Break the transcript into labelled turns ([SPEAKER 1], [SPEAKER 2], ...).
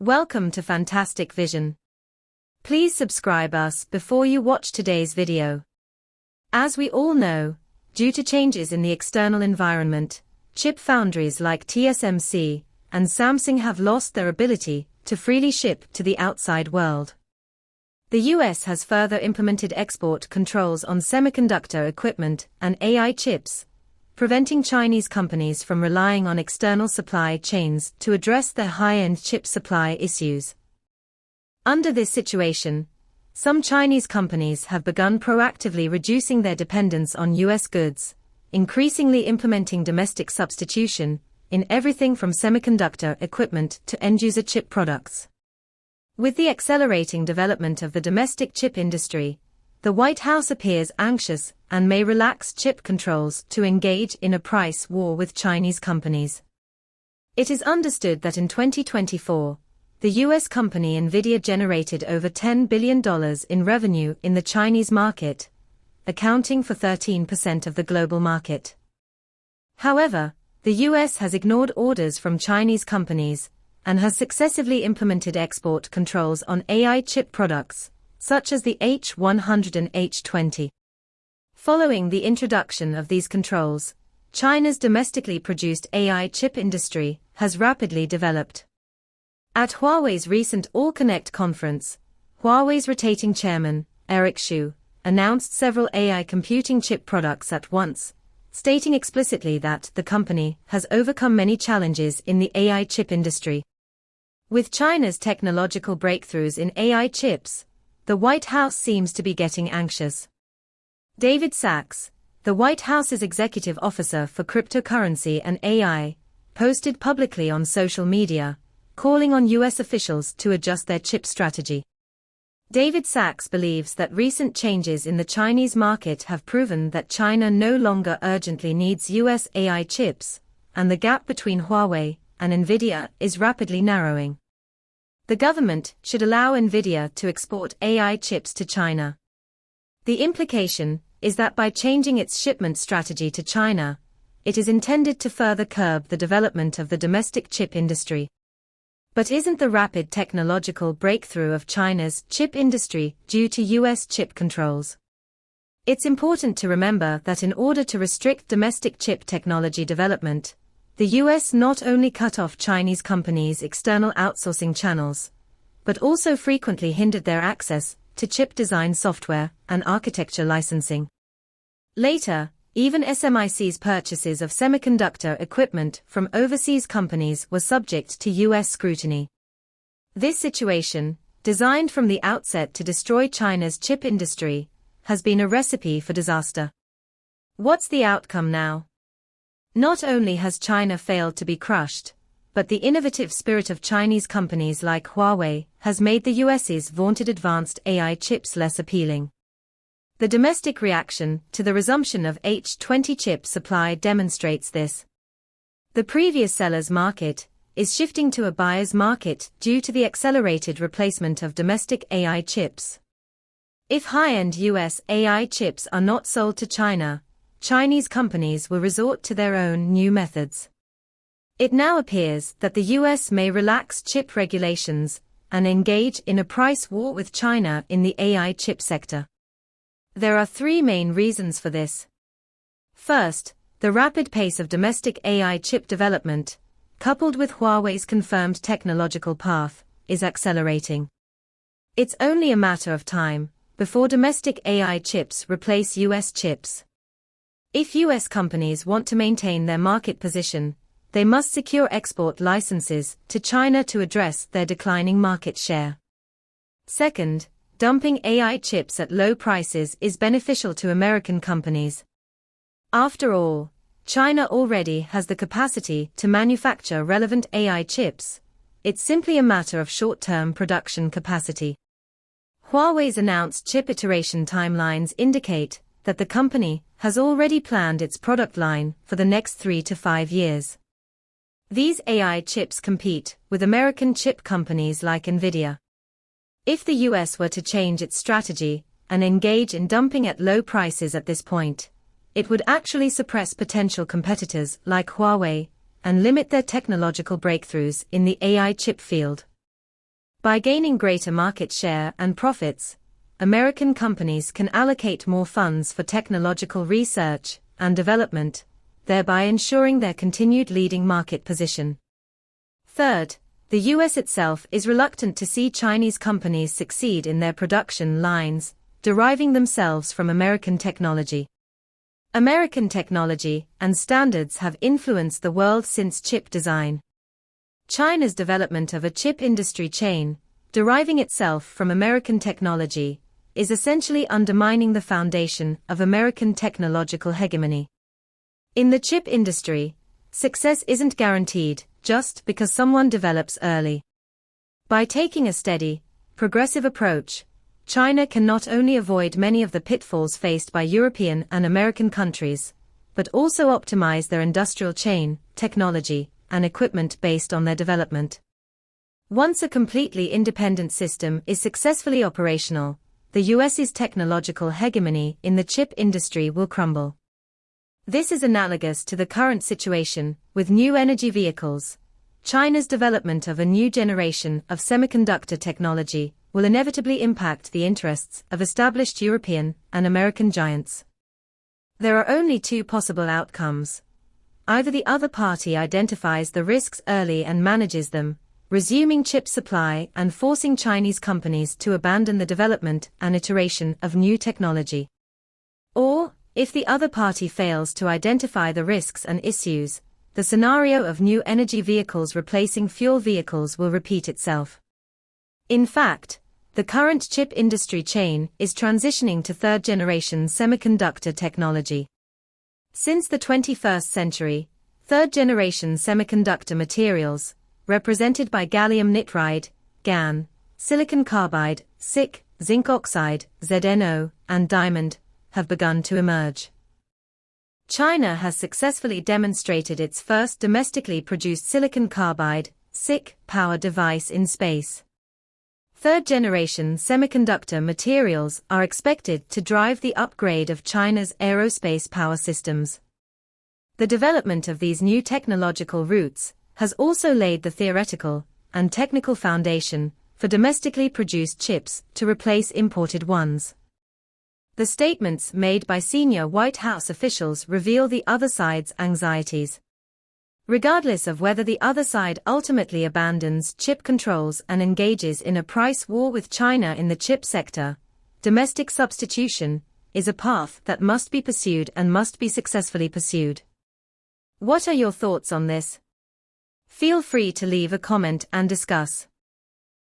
[SPEAKER 1] Welcome to Fantastic Vision. Please subscribe us before you watch today's video. As we all know, due to changes in the external environment, chip foundries like tsmc and Samsung have lost their ability to freely ship to the outside world. The US has further implemented export controls on semiconductor equipment and AI chips, preventing Chinese companies from relying on external supply chains to address their high-end chip supply issues. Under this situation, some Chinese companies have begun proactively reducing their dependence on US goods, increasingly implementing domestic substitution in everything from semiconductor equipment to end-user chip products. With the accelerating development of the domestic chip industry, the White House appears anxious and may relax chip controls to engage in a price war with Chinese companies. It is understood that in 2024, the US company Nvidia generated over $10 billion in revenue in the Chinese market, accounting for 13% of the global market. However, the US has ignored orders from Chinese companies and has successively implemented export controls on AI chip products, such as the H100 and H20. Following the introduction of these controls, China's domestically produced AI chip industry has rapidly developed. At Huawei's recent All Connect conference, Huawei's rotating chairman, Eric Xu, announced several AI computing chip products at once, stating explicitly that the company has overcome many challenges in the AI chip industry. With China's technological breakthroughs in AI chips, the White House seems to be getting anxious. David Sachs, the White House's executive officer for cryptocurrency and AI, posted publicly on social media, calling on US officials to adjust their chip strategy. David Sachs believes that recent changes in the Chinese market have proven that China no longer urgently needs US AI chips, and the gap between Huawei and Nvidia is rapidly narrowing. The government should allow Nvidia to export AI chips to China. The implication is that by changing its shipment strategy to China, it is intended to further curb the development of the domestic chip industry. But isn't the rapid technological breakthrough of China's chip industry due to US chip controls? It's important to remember that in order to restrict domestic chip technology development, the US not only cut off Chinese companies' external outsourcing channels, but also frequently hindered their access to chip design software and architecture licensing. Later, even SMIC's purchases of semiconductor equipment from overseas companies were subject to US scrutiny. This situation, designed from the outset to destroy China's chip industry, has been a recipe for disaster. What's the outcome now? Not only has China failed to be crushed, but the innovative spirit of Chinese companies like Huawei has made the US's vaunted advanced AI chips less appealing. The domestic reaction to the resumption of H20 chip supply demonstrates this. The previous seller's market is shifting to a buyer's market due to the accelerated replacement of domestic AI chips. If high-end US AI chips are not sold to China, Chinese companies will resort to their own new methods. It now appears that the US may relax chip regulations and engage in a price war with China in the AI chip sector. There are three main reasons for this. First, the rapid pace of domestic AI chip development, coupled with Huawei's confirmed technological path, is accelerating. It's only a matter of time before domestic AI chips replace US chips. If US companies want to maintain their market position, they must secure export licenses to China to address their declining market share. Second, dumping AI chips at low prices is beneficial to American companies. After all, China already has the capacity to manufacture relevant AI chips. It's simply a matter of short-term production capacity. Huawei's announced chip iteration timelines indicate that the company has already planned its product line for the next 3 to 5 years. These AI chips compete with American chip companies like Nvidia. If the US were to change its strategy and engage in dumping at low prices at this point, it would actually suppress potential competitors like Huawei and limit their technological breakthroughs in the AI chip field. By gaining greater market share and profits, American companies can allocate more funds for technological research and development, thereby ensuring their continued leading market position. Third, the US itself is reluctant to see Chinese companies succeed in their production lines, deriving themselves from American technology. American technology and standards have influenced the world since chip design. China's development of a chip industry chain, deriving itself from American technology, is essentially undermining the foundation of American technological hegemony. In the chip industry, success isn't guaranteed just because someone develops early. By taking a steady, progressive approach, China can not only avoid many of the pitfalls faced by European and American countries, but also optimize their industrial chain, technology, and equipment based on their development. Once a completely independent system is successfully operational, the US's technological hegemony in the chip industry will crumble. This is analogous to the current situation with new energy vehicles. China's development of a new generation of semiconductor technology will inevitably impact the interests of established European and American giants. There are only two possible outcomes. Either the other party identifies the risks early and manages them, resuming chip supply and forcing Chinese companies to abandon the development and iteration of new technology. Or, if the other party fails to identify the risks and issues, the scenario of new energy vehicles replacing fuel vehicles will repeat itself. In fact, the current chip industry chain is transitioning to third-generation semiconductor technology. Since the 21st century, third-generation semiconductor materials, represented by gallium nitride, GaN, silicon carbide, SiC, zinc oxide, ZNO, and diamond, have begun to emerge. China has successfully demonstrated its first domestically produced silicon carbide, SiC, power device in space. Third-generation semiconductor materials are expected to drive the upgrade of China's aerospace power systems. The development of these new technological routes has also laid the theoretical and technical foundation for domestically produced chips to replace imported ones. The statements made by senior White House officials reveal the other side's anxieties. Regardless of whether the other side ultimately abandons chip controls and engages in a price war with China in the chip sector, domestic substitution is a path that must be pursued and must be successfully pursued. What are your thoughts on this? Feel free to leave a comment and discuss.